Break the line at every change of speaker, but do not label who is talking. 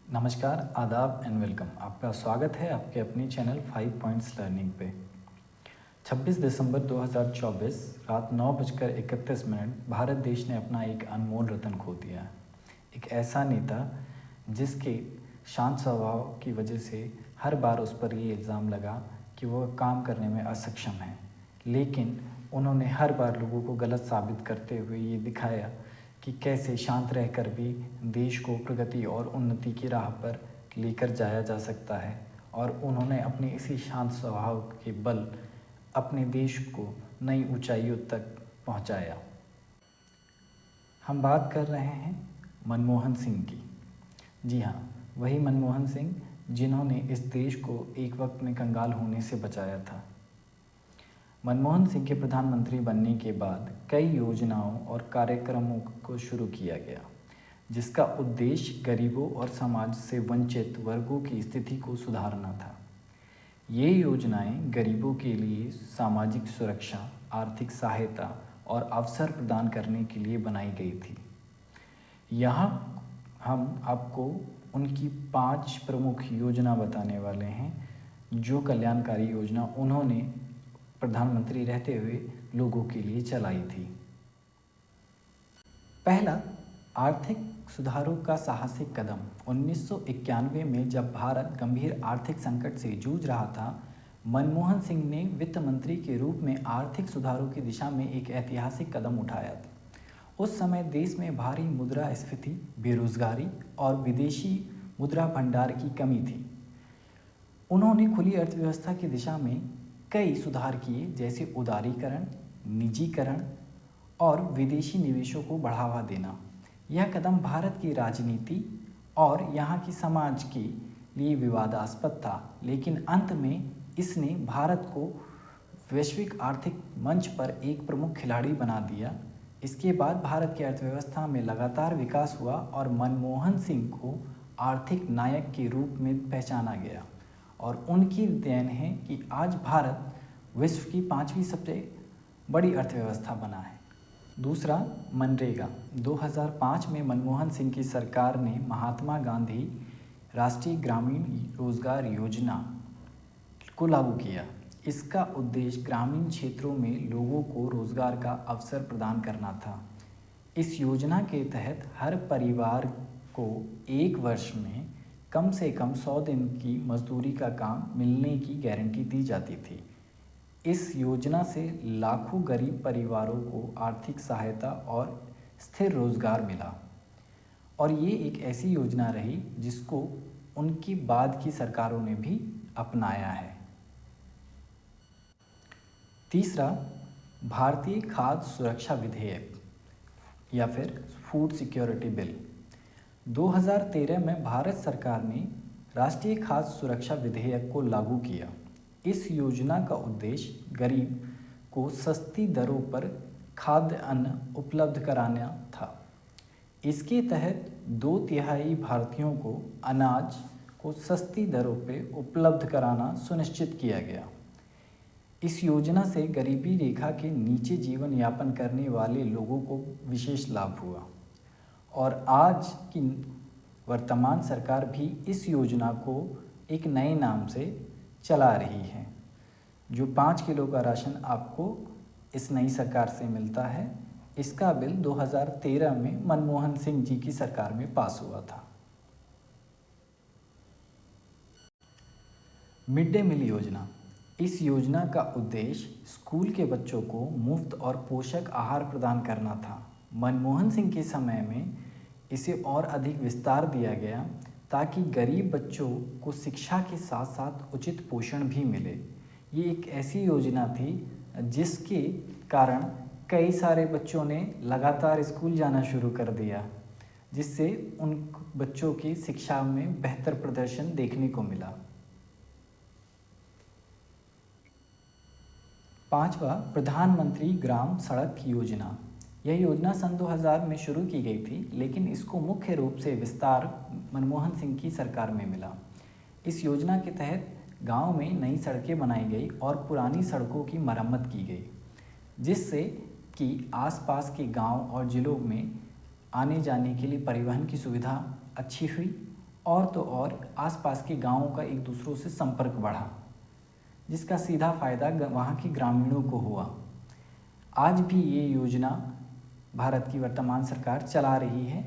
नमस्कार, आदाब and welcome. आपका स्वागत है आपके अपनी चैनल 5 पॉइंट्स लर्निंग पे। 26 दिसंबर 2024 रात 9:31 भारत देश ने अपना एक अनमोल रत्न खो दिया। एक ऐसा नेता जिसके शांत स्वभाव की वजह से हर बार उस पर ये इल्ज़ाम लगा कि वह काम करने में असक्षम है, लेकिन उन्होंने हर बार लोगों को गलत साबित करते हुए ये दिखाया कि कैसे शांत रहकर भी देश को प्रगति और उन्नति की राह पर लेकर जाया जा सकता है। और उन्होंने अपने इसी शांत स्वभाव के बल अपने देश को नई ऊंचाइयों तक पहुंचाया। हम बात कर रहे हैं मनमोहन सिंह की। जी हाँ, वही मनमोहन सिंह जिन्होंने इस देश को एक वक्त में कंगाल होने से बचाया था। मनमोहन सिंह के प्रधानमंत्री बनने के बाद कई योजनाओं और कार्यक्रमों को शुरू किया गया, जिसका उद्देश्य गरीबों और समाज से वंचित वर्गों की स्थिति को सुधारना था। ये योजनाएं गरीबों के लिए सामाजिक सुरक्षा, आर्थिक सहायता और अवसर प्रदान करने के लिए बनाई गई थी। यहाँ हम आपको उनकी 5 प्रमुख योजना बताने वाले हैं, जो कल्याणकारी योजना उन्होंने प्रधानमंत्री रहते हुए लोगों के लिए चलाई थी। पहला, आर्थिक सुधारों का साहसिक कदम। 1991 में जब भारत गंभीर आर्थिक संकट से जूझ रहा था, मनमोहन सिंह ने वित्त मंत्री के रूप में आर्थिक सुधारों की दिशा में एक ऐतिहासिक कदम उठाया था। उस समय देश में भारी मुद्रास्फीति, बेरोजगारी और विदेशी मुद्रा भंडार की कमी थी। उन्होंने खुली अर्थव्यवस्था की दिशा में कई सुधार किए, जैसे उदारीकरण, निजीकरण और विदेशी निवेशों को बढ़ावा देना। यह कदम भारत की राजनीति और यहाँ की समाज के लिए विवादास्पद था, लेकिन अंत में इसने भारत को वैश्विक आर्थिक मंच पर एक प्रमुख खिलाड़ी बना दिया। इसके बाद भारत की अर्थव्यवस्था में लगातार विकास हुआ और मनमोहन सिंह को आर्थिक नायक के रूप में पहचाना गया, और उनकी देन है कि आज भारत विश्व की 5वीं सबसे बड़ी अर्थव्यवस्था बना है। दूसरा, मनरेगा। 2005 में मनमोहन सिंह की सरकार ने महात्मा गांधी राष्ट्रीय ग्रामीण रोजगार योजना को लागू किया। इसका उद्देश्य ग्रामीण क्षेत्रों में लोगों को रोजगार का अवसर प्रदान करना था। इस योजना के तहत हर परिवार को एक वर्ष में कम से कम 100 दिन की मजदूरी का काम मिलने की गारंटी दी जाती थी। इस योजना से लाखों गरीब परिवारों को आर्थिक सहायता और स्थिर रोजगार मिला, और ये एक ऐसी योजना रही जिसको उनकी बाद की सरकारों ने भी अपनाया है। तीसरा, भारतीय खाद्य सुरक्षा विधेयक या फिर फूड सिक्योरिटी बिल। 2013 में भारत सरकार ने राष्ट्रीय खाद्य सुरक्षा विधेयक को लागू किया। इस योजना का उद्देश्य गरीब को सस्ती दरों पर खाद्य अन्न उपलब्ध कराना था। इसके तहत 2/3 भारतीयों को अनाज को सस्ती दरों पर उपलब्ध कराना सुनिश्चित किया गया। इस योजना से गरीबी रेखा के नीचे जीवन यापन करने वाले लोगों को विशेष लाभ हुआ, और आज की वर्तमान सरकार भी इस योजना को एक नए नाम से चला रही है। जो 5 किलो का राशन आपको इस नई सरकार से मिलता है, इसका बिल 2013 में मनमोहन सिंह जी की सरकार में पास हुआ था। मिड डे मील योजना। इस योजना का उद्देश्य स्कूल के बच्चों को मुफ्त और पोषक आहार प्रदान करना था। मनमोहन सिंह के समय में इसे और अधिक विस्तार दिया गया ताकि गरीब बच्चों को शिक्षा के साथ साथ उचित पोषण भी मिले। ये एक ऐसी योजना थी जिसके कारण कई सारे बच्चों ने लगातार स्कूल जाना शुरू कर दिया, जिससे उन बच्चों की शिक्षा में बेहतर प्रदर्शन देखने को मिला। 5वां, प्रधानमंत्री ग्राम सड़क योजना। यह योजना सन 2000 में शुरू की गई थी, लेकिन इसको मुख्य रूप से विस्तार मनमोहन सिंह की सरकार में मिला। इस योजना के तहत गांव में नई सड़कें बनाई गई और पुरानी सड़कों की मरम्मत की गई, जिससे कि आसपास के गांव और जिलों में आने जाने के लिए परिवहन की सुविधा अच्छी हुई और तो और आसपास के गांवों का एक दूसरों से संपर्क बढ़ा, जिसका सीधा फायदा वहाँ के ग्रामीणों को हुआ। आज भी ये योजना भारत की वर्तमान सरकार चला रही है।